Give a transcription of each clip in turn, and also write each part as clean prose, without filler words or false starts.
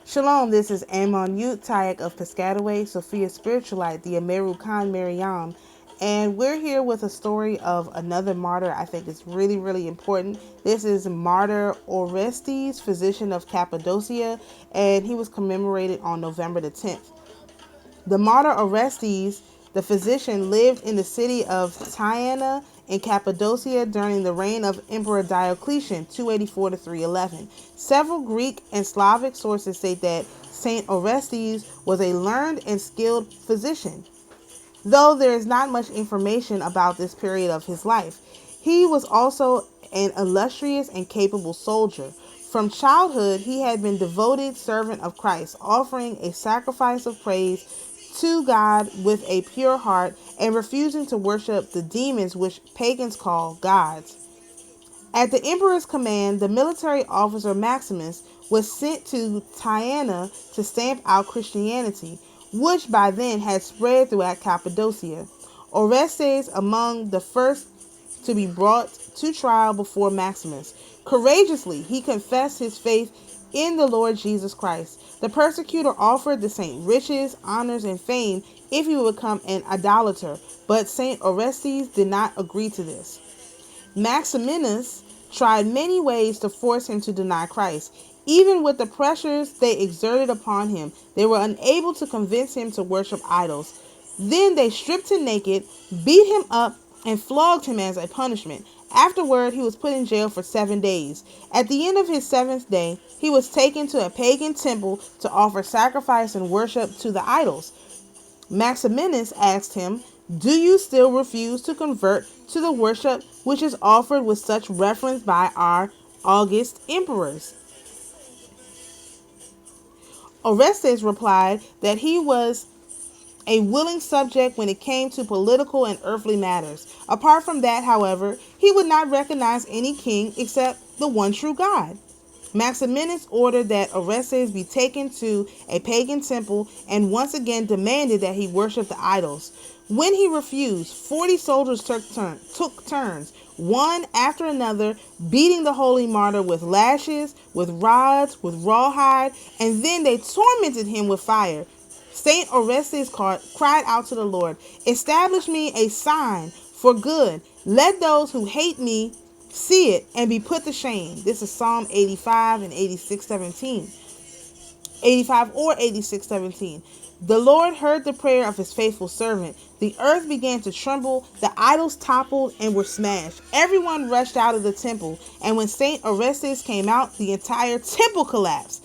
Shalom, this is Amonute Tayac of Piscataway, Sophia Spiritualite, the AmaruKhan Miriyam, and we're here with a story of another martyr. I think it's really, really important. This is Martyr Orestes, physician of Cappadocia, and he was commemorated on November the 10th. The martyr Orestes, the physician, lived in the city of Tyana in Cappadocia during the reign of Emperor Diocletian, 284 to 311. Several Greek and Slavic sources state that Saint Orestes was a learned and skilled physician, though there is not much information about this period of his life. He was also an illustrious and capable soldier. From childhood, he had been devoted servant of Christ, offering a sacrifice of praise to God with a pure heart and refusing to worship the demons which pagans call gods. At the emperor's command, the military officer Maximus was sent to Tyana to stamp out Christianity, which by then had spread throughout Cappadocia. Orestes among the first to be brought to trial before Maximus. Courageously, he confessed his faith in the Lord Jesus Christ. The persecutor offered the saint riches, honors, and fame if he would become an idolater, but Saint Orestes did not agree to this. Maximinus tried many ways to force him to deny Christ. Even with the pressures they exerted upon him, they were unable to convince him to worship idols. Then they stripped him naked, beat him up, and flogged him as a punishment. Afterward, he was put in jail for 7 days. At the end of his 7th day, he was taken to a pagan temple to offer sacrifice and worship to the idols. Maximinus asked him, "Do you still refuse to convert to the worship which is offered with such reverence by our august emperors?" Orestes replied that he was a willing subject when it came to political and earthly matters. Apart from that, however, he would not recognize any king except the one true God. Maximinus ordered that Orestes be taken to a pagan temple and once again demanded that he worship the idols. When he refused, 40 soldiers took turns, one after another, beating the holy martyr with lashes, with rods, with rawhide, and then they tormented him with fire. Saint Orestes cried out to the Lord, "Establish me a sign for good. Let those who hate me see it and be put to shame." This is Psalm 85 and 86:17. 85 or 86:17. The Lord heard the prayer of his faithful servant. The earth began to tremble, the idols toppled and were smashed. Everyone rushed out of the temple, and when Saint Orestes came out, the entire temple collapsed.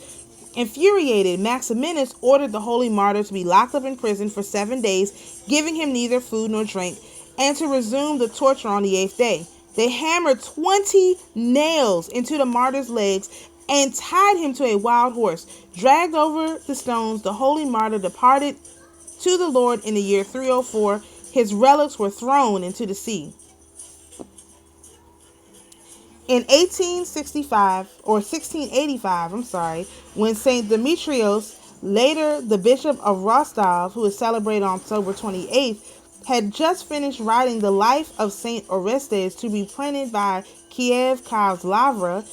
Infuriated, Maximinus ordered the holy martyr to be locked up in prison for 7 days, giving him neither food nor drink, and to resume the torture on the 8th day. They hammered 20 nails into the martyr's legs and tied him to a wild horse. Dragged over the stones, the holy martyr departed to the Lord in the year 304. His relics were thrown into the sea. In 1685, when Saint Demetrios, later the Bishop of Rostov, who is celebrated on October 28th, had just finished writing the life of Saint Orestes to be printed by Kiev Lavra,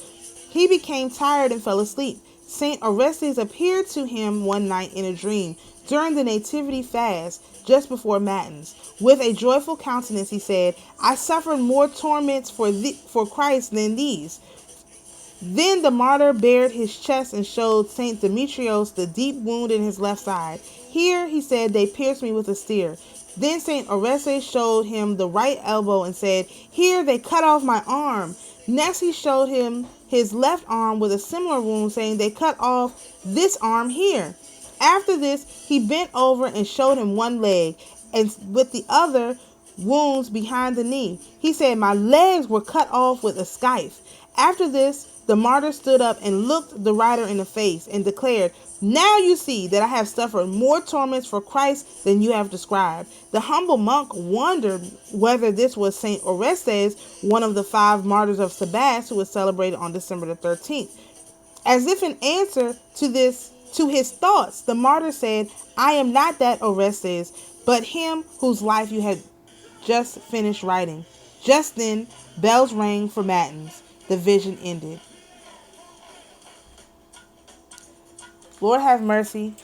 he became tired and fell asleep. Saint Orestes appeared to him one night in a dream during the nativity fast just before matins. With a joyful countenance he said, "I suffered more torments for Christ than these." Then the martyr bared his chest and showed Saint Demetrios the deep wound in his left side. "Here," he said, "they pierced me with a spear." Then Saint Orestes showed him the right elbow and said, "Here they cut off my arm." Next he showed him his left arm with a similar wound, saying, "They cut off this arm here." After this, he bent over and showed him one leg, and with the other wounds behind the knee. He said, "My legs were cut off with a scythe." After this, the martyr stood up and looked the writer in the face and declared, "Now you see that I have suffered more torments for Christ than you have described." The humble monk wondered whether this was Saint Orestes, one of the 5 martyrs of Sabbath, who was celebrated on December the 13th. As if in answer to his thoughts, the martyr said, "I am not that Orestes, but him whose life you had just finished writing." Just then, bells rang for matins. The vision ended. Lord have mercy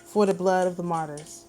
for the blood of the martyrs.